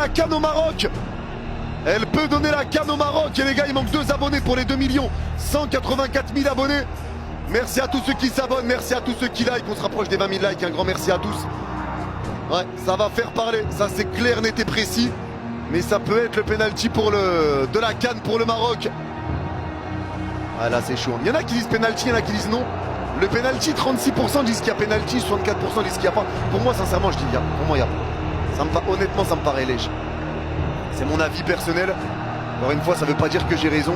la CAN au Maroc. Elle peut donner la CAN au Maroc. Et les gars, il manque 2 abonnés pour les 2 184 000 abonnés. Merci à tous ceux qui s'abonnent, merci à tous ceux qui like. On se rapproche des 20 000 likes, un grand merci à tous. Ouais, ça va faire parler, ça c'est clair, net et précis. Mais ça peut être le penalty de la CAN pour le Maroc. Ah là c'est chaud. Il y en a qui disent penalty, il y en a qui disent non. Le penalty, 36% disent qu'il y a penalty, 64% disent qu'il n'y a pas. Pour moi, sincèrement, je dis il y a. Pour moi, il y a. Honnêtement, ça me paraît léger. C'est mon avis personnel. Encore une fois, ça ne veut pas dire que j'ai raison.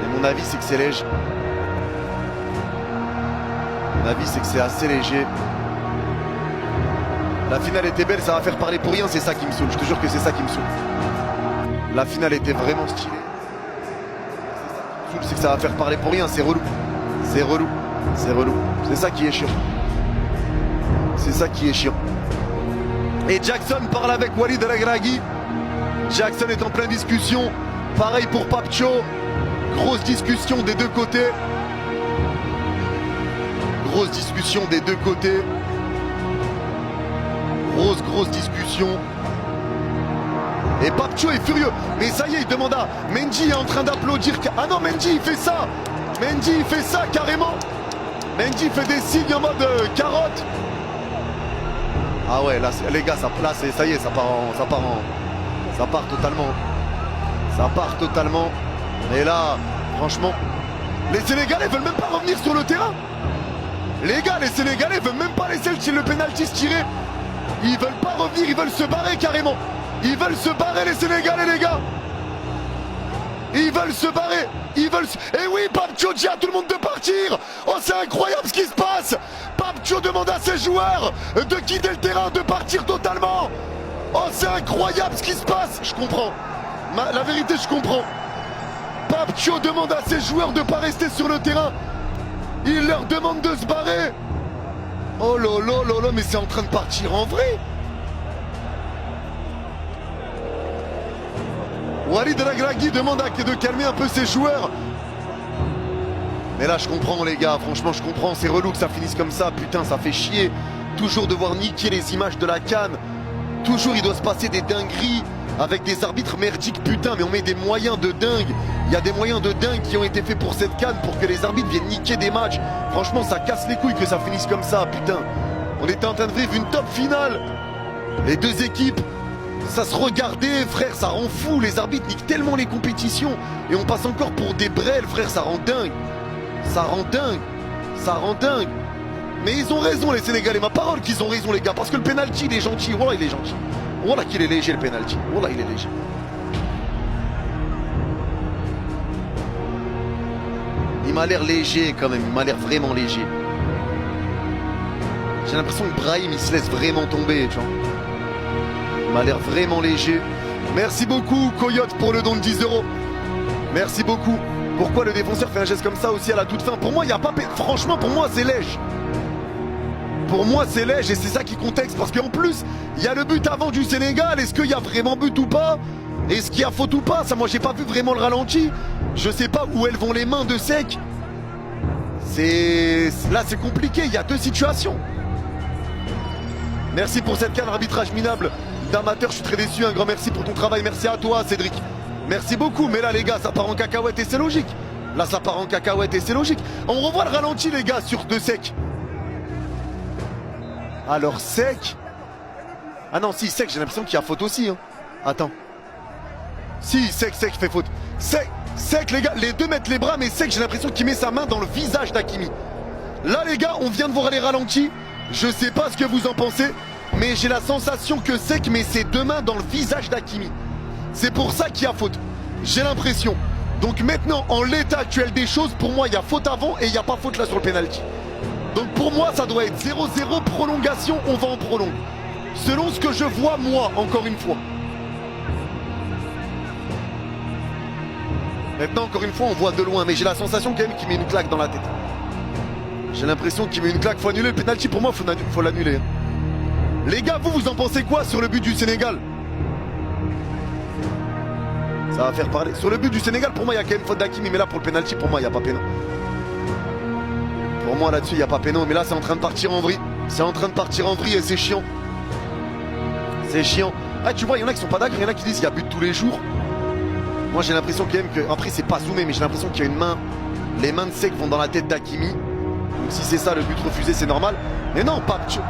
Mais mon avis, c'est que c'est léger. Mon avis, c'est que c'est assez léger. La finale était belle, ça va faire parler pour rien, c'est ça qui me saoule. Je te jure que c'est ça qui me saoule. La finale était vraiment stylée. C'est que ça va faire parler pour rien, c'est relou. C'est relou. C'est relou. C'est ça qui est chiant. C'est ça qui est chiant. Et Jackson parle avec Walid El Regragui. Jackson est en pleine discussion. Pareil pour Papcho. Grosse discussion des deux côtés. Grosse discussion des deux côtés. Grosse discussion. Et Papcho est furieux. Mais ça y est, il demande à Mendy est en train d'applaudir. Ah non, Mendy il fait ça. Mendy il fait ça carrément. Mendy fait des signes en mode carotte. Ah ouais, là les gars, ça y est, ça part totalement. Ça part totalement. Mais là, franchement, les Sénégalais veulent même pas revenir sur le terrain. Les gars, les Sénégalais veulent même pas laisser le penalty se tirer. Ils veulent pas revenir, ils veulent se barrer carrément. Ils veulent se barrer les Sénégalais, les gars. Ils veulent se barrer. Et oui, Papcho dit à tout le monde de partir. Oh, c'est incroyable ce qui se passe. Papcho demande à ses joueurs de quitter le terrain, de partir totalement. Oh, c'est incroyable ce qui se passe. Je comprends. La vérité, je comprends. Papcho demande à ses joueurs de ne pas rester sur le terrain. Il leur demande de se barrer. Oh là là là là, mais c'est en train de partir en vrai. Walid El Regragui demande de calmer un peu ses joueurs. Mais là je comprends les gars, franchement je comprends, c'est relou que ça finisse comme ça, putain ça fait chier. Toujours devoir niquer les images de la CAN. Toujours il doit se passer des dingueries avec des arbitres merdiques, putain, mais on met des moyens de dingue. Il y a des moyens de dingue qui ont été faits pour cette CAN pour que les arbitres viennent niquer des matchs. Franchement ça casse les couilles que ça finisse comme ça, putain. On était en train de vivre une top finale. Les deux équipes, ça se regardait, frère, ça rend fou. Les arbitres niquent tellement les compétitions. Et on passe encore pour des brels, frère, ça rend dingue. Ça rend dingue. Ça rend dingue. Mais ils ont raison, les Sénégalais. Ma parole qu'ils ont raison, les gars. Parce que le penalty, il est gentil. Voilà, il est gentil. Voilà qu'il est léger, le penalty. Voilà, il est léger. Il m'a l'air léger, quand même. Il m'a l'air vraiment léger. J'ai l'impression que Brahim, il se laisse vraiment tomber, tu vois. Il m'a l'air vraiment léger. Merci beaucoup, Coyote, pour le don de 10 €. Merci beaucoup. Pourquoi le défenseur fait un geste comme ça aussi à la toute fin? Pour moi, il n'y a pas... Franchement, pour moi, c'est léger. Pour moi, c'est léger et c'est ça qui contexte. Parce qu'en plus, il y a le but avant du Sénégal. Est-ce qu'il y a vraiment but ou pas? Est-ce qu'il y a faute ou pas? Ça, moi, j'ai pas vu vraiment le ralenti. Je sais pas où elles vont les mains de Sec. Là, c'est compliqué. Il y a deux situations. Merci pour cette CAN arbitrage minable d'amateur. Je suis très déçu. Un grand merci pour ton travail. Merci à toi, Cédric. Merci beaucoup. Mais là, les gars, ça part en cacahuète et c'est logique. Là, ça part en cacahuète et c'est logique. On revoit le ralenti, les gars, sur de Sec. Alors, Sec. Ah non, si, Sec, j'ai l'impression qu'il y a faute aussi. Hein. Attends. Si, Sec fait faute. Sec, les gars, les deux mettent les bras, mais Sec, j'ai l'impression qu'il met sa main dans le visage d'Hakimi. Là, les gars, on vient de voir les ralentis. Je sais pas ce que vous en pensez, mais j'ai la sensation que Sec met ses deux mains dans le visage d'Hakimi. C'est pour ça qu'il y a faute. J'ai l'impression. Donc maintenant, en l'état actuel des choses, pour moi, il y a faute avant et il n'y a pas faute là sur le penalty. Donc pour moi, ça doit être 0-0, prolongation, on va en prolongue. Selon ce que je vois, moi, encore une fois. Maintenant, encore une fois, on voit de loin, mais j'ai la sensation quand même qu'il met une claque dans la tête. J'ai l'impression qu'il met une claque, faut annuler le penalty, pour moi, faut l'annuler. Les gars, vous en pensez quoi sur le but du Sénégal? Ça va faire parler. Sur le but du Sénégal, pour moi, il y a quand même faute d'Hakimi, mais là, pour le penalty, pour moi, il n'y a pas péno. Pour moi, là-dessus, il n'y a pas péno, mais là, c'est en train de partir en vrille. C'est en train de partir en vrille et c'est chiant. C'est chiant. Ah, tu vois, il y en a qui sont pas d'accord, il y en a qui disent qu'il y a but tous les jours. Moi j'ai l'impression quand même que, après c'est pas zoomé, mais j'ai l'impression qu'il y a une main, les mains de Sek vont dans la tête d'Hakimi. Donc si c'est ça le but refusé, c'est normal. Mais non, Papcho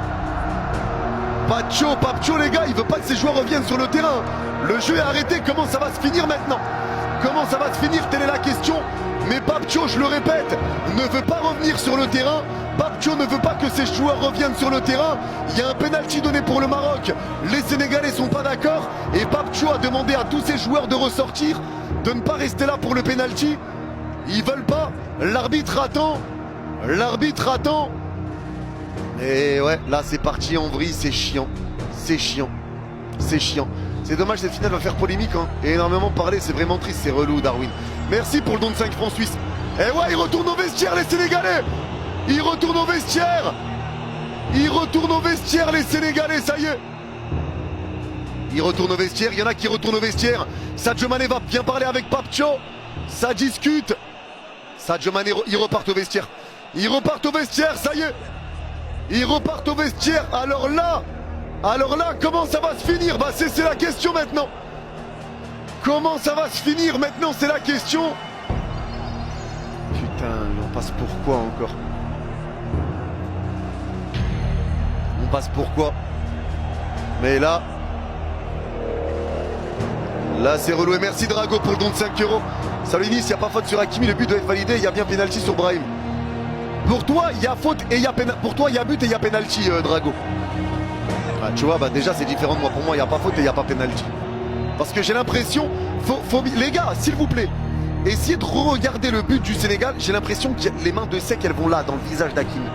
les gars, il veut pas que ses joueurs reviennent sur le terrain. Le jeu est arrêté, comment ça va se finir maintenant? Comment ça va se finir? Telle est la question. Mais Papcho, je le répète, ne veut pas revenir sur le terrain. Papcho ne veut pas que ses joueurs reviennent sur le terrain. Il y a un penalty donné pour le Maroc. Les Sénégalais sont pas d'accord. Et Papcho a demandé à tous ses joueurs de ressortir, de ne pas rester là pour le penalty. Ils veulent pas. L'arbitre attend. L'arbitre attend. Et ouais, là c'est parti en vrille, c'est chiant. C'est chiant. C'est chiant. C'est dommage, cette finale va faire polémique hein. Et énormément parler, c'est vraiment triste, c'est relou Darwin. Merci pour le don de 5 francs suisses. Et ouais, ils retournent au vestiaire les Sénégalais. Ils retournent au vestiaire. Ils retournent au vestiaire les Sénégalais, ça y est. Ils retournent au vestiaire, il y en a qui retournent au vestiaire. Sadio Mané va bien parler avec Papcho. Ça discute. Sadio Mané, ils repartent au vestiaire. Ils repartent au vestiaire, ça y est. Ils repartent au vestiaire. Alors là, comment ça va se finir? Bah c'est la question maintenant. Comment ça va se finir maintenant? C'est la question. Putain, on passe pourquoi encore? On passe pourquoi? Mais là c'est relou. Et merci Drago pour le don de 5 €. Salut Nice, il n'y a pas faute sur Hakimi, le but doit être validé, il y a bien pénalty sur Brahim. Pour toi, il y a faute et il y a pénalty. Pour toi, il y a but et il y a pénalty, Drago. Ah, tu vois, bah déjà c'est différent de moi. Pour moi, il n'y a pas faute et il n'y a pas pénalty. Parce que j'ai l'impression, les gars, s'il vous plaît, essayez de regarder le but du Sénégal. J'ai l'impression que les mains de Sek, elles vont là, dans le visage d'Hakimi.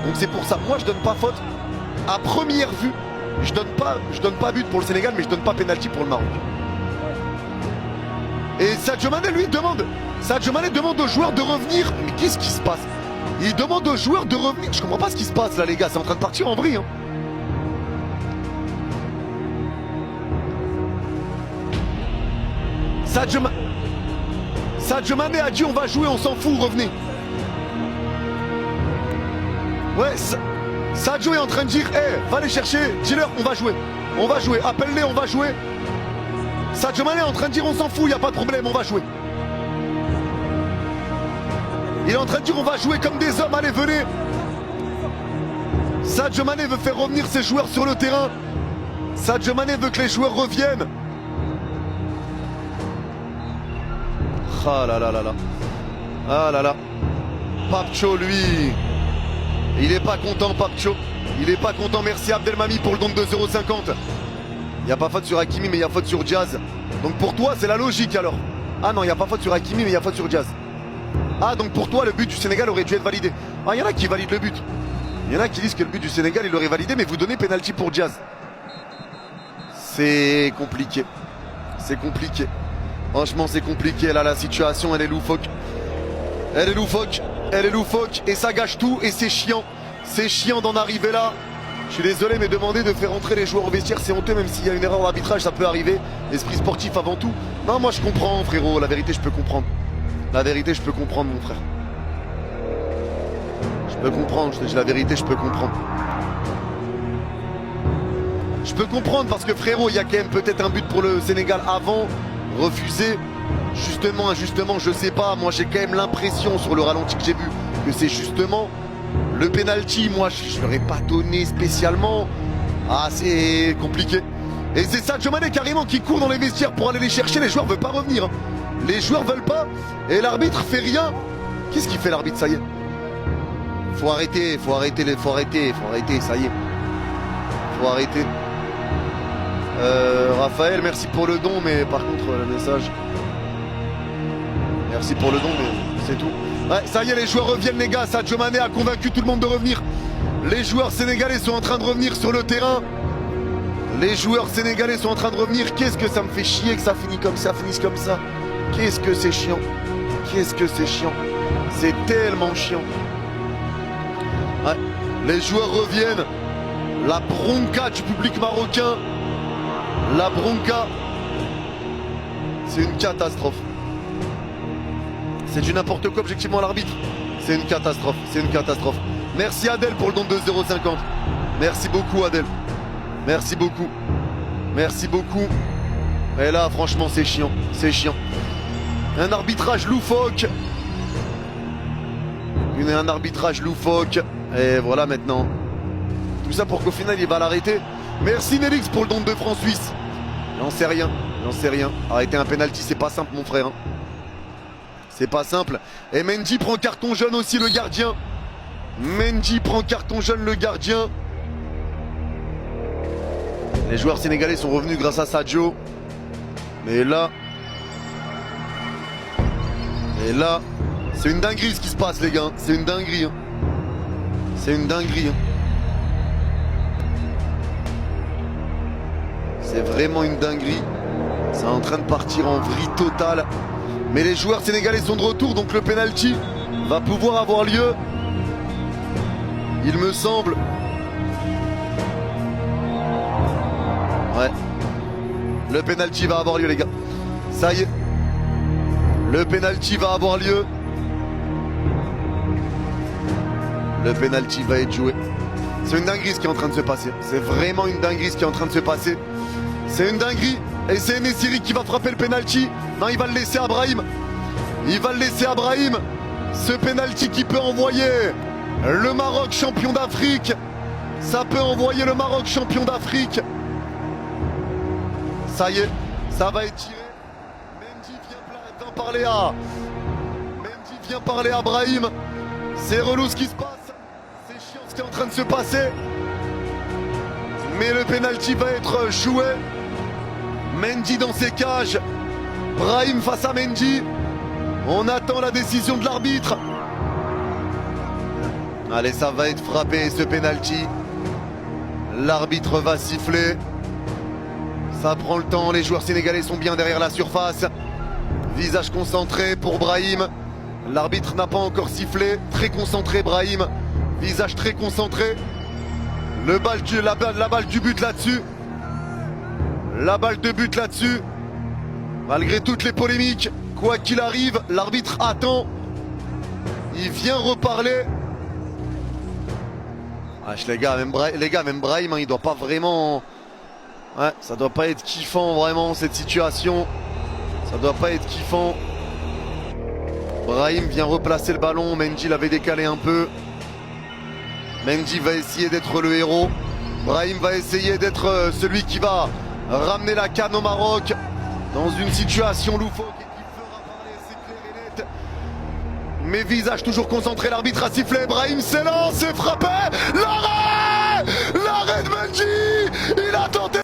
Donc c'est pour ça, moi je donne pas faute. À première vue, je donne pas but pour le Sénégal, mais je donne pas pénalty pour le Maroc. Et Sadio Mané lui demande aux joueurs de revenir. Mais qu'est-ce qui se passe? Il demande aux joueurs de revenir. Je comprends pas ce qui se passe là les gars, c'est en train de partir en vrille hein. Sadio Mané a dit on va jouer, on s'en fout, revenez. Ouais, Sadio est en train de dire va les chercher, dis-leur on va jouer, appelle-les, on va jouer. Sadio Mané est en train de dire on s'en fout, il n'y a pas de problème, on va jouer. Il est en train de dire on va jouer comme des hommes, allez venez. Sadio Mané veut faire revenir ses joueurs sur le terrain. Sadio Mané veut que les joueurs reviennent. Ah là là là là. Ah là là. Papcho lui, il est pas content Papcho. Il est pas content, merci Abdelmami pour le don de 2,50 €. Il n'y a pas faute sur Hakimi mais il y a faute sur Diaz. Donc pour toi c'est la logique alors. Ah non, il n'y a pas faute sur Hakimi mais il y a faute sur Diaz. Ah donc pour toi le but du Sénégal aurait dû être validé. Ah il y en a qui valident le but. Il y en a qui disent que le but du Sénégal il aurait validé mais vous donnez pénalty pour Diaz. C'est compliqué. C'est compliqué. Franchement c'est compliqué là, la situation elle est loufoque. Elle est loufoque. Elle est loufoque et ça gâche tout et c'est chiant. C'est chiant d'en arriver là. Je suis désolé mais demander de faire entrer les joueurs au vestiaire c'est honteux, même s'il y a une erreur au arbitrage ça peut arriver. Esprit sportif avant tout. Non moi je comprends frérot, la vérité je peux comprendre. La vérité je peux comprendre mon frère. Je peux comprendre, je te dis la vérité je peux comprendre. Je peux comprendre parce que frérot il y a quand même peut-être un but pour le Sénégal avant, refusé. Justement, injustement, je sais pas, moi j'ai quand même l'impression sur le ralenti que j'ai vu que c'est justement le penalty, moi je l'aurais pas donné spécialement. Ah c'est compliqué. Et c'est Sadio Mané carrément qui court dans les vestiaires pour aller les chercher, les joueurs veulent pas revenir. Les joueurs veulent pas et l'arbitre fait rien. Qu'est-ce qu'il fait l'arbitre, ça y est? Faut arrêter, ça y est. Faut arrêter. Raphaël, merci pour le don, mais par contre le message. Merci pour le don, mais c'est tout. Ouais, ça y est, les joueurs reviennent les gars. Sadio Mané a convaincu tout le monde de revenir. Les joueurs sénégalais sont en train de revenir sur le terrain. Les joueurs sénégalais sont en train de revenir. Qu'est-ce que ça me fait chier que ça finisse comme ça. Qu'est-ce que c'est chiant. Qu'est-ce que c'est chiant. C'est tellement chiant. Ouais, les joueurs reviennent. La bronca du public marocain. La bronca. C'est une catastrophe. C'est du n'importe quoi objectivement à l'arbitre. C'est une catastrophe, c'est une catastrophe. Merci Adèle pour le don de 2,50 €. Merci beaucoup Adèle. Merci beaucoup. Merci beaucoup. Et là, franchement, c'est chiant. C'est chiant. Un arbitrage loufoque. Un arbitrage loufoque. Et voilà maintenant. Tout ça pour qu'au final, il va l'arrêter. Merci Nélix pour le don de 2 francs suisses. J'en sais rien. J'en sais rien. Arrêter un penalty, c'est pas simple, mon frère. C'est pas simple. Et Mendy prend carton jaune aussi, le gardien. Mendy prend carton jaune, le gardien. Les joueurs sénégalais sont revenus grâce à Sadio. Mais là... Et là... C'est une dinguerie ce qui se passe, les gars. C'est une dinguerie. C'est une dinguerie. C'est vraiment une dinguerie. C'est en train de partir en vrille totale. Mais les joueurs sénégalais sont de retour, donc le penalty va pouvoir avoir lieu. Il me semble. Ouais. Le penalty va avoir lieu, les gars. Ça y est. Le penalty va avoir lieu. Le penalty va être joué. C'est une dinguerie ce qui est en train de se passer. C'est vraiment une dinguerie ce qui est en train de se passer. C'est une dinguerie. Et c'est Nessiri qui va frapper le penalty. Non, il va le laisser à Brahim. Il va le laisser à Brahim. Ce penalty qui peut envoyer le Maroc champion d'Afrique. Ça peut envoyer le Maroc champion d'Afrique. Ça y est, ça va être tiré. Mendy vient parler à Brahim. C'est relou ce qui se passe. C'est chiant ce qui est en train de se passer. Mais le penalty va être joué. Mendy dans ses cages. Brahim face à Mendy. On attend la décision de l'arbitre. Allez, ça va être frappé ce penalty. L'arbitre va siffler. Ça prend le temps, les joueurs sénégalais sont bien derrière la surface. Visage concentré pour Brahim. L'arbitre n'a pas encore sifflé. Très concentré Brahim. Visage très concentré. La balle du but là-dessus. La balle de but là-dessus. Malgré toutes les polémiques, quoi qu'il arrive, l'arbitre attend. Il vient reparler. Les gars, même Brahim, il doit pas vraiment... Ouais, ça doit pas être kiffant vraiment cette situation. Ça doit pas être kiffant. Brahim vient replacer le ballon. Mendy l'avait décalé un peu. Mendy va essayer d'être le héros. Brahim va essayer d'être celui qui va ramener la CAN au Maroc dans une situation loufoque et qui fera parler, c'est clair et net. Mais visage toujours concentré, l'arbitre a sifflé. Brahim s'élance et frappé. L'arrêt de Mendy. Il a tenté.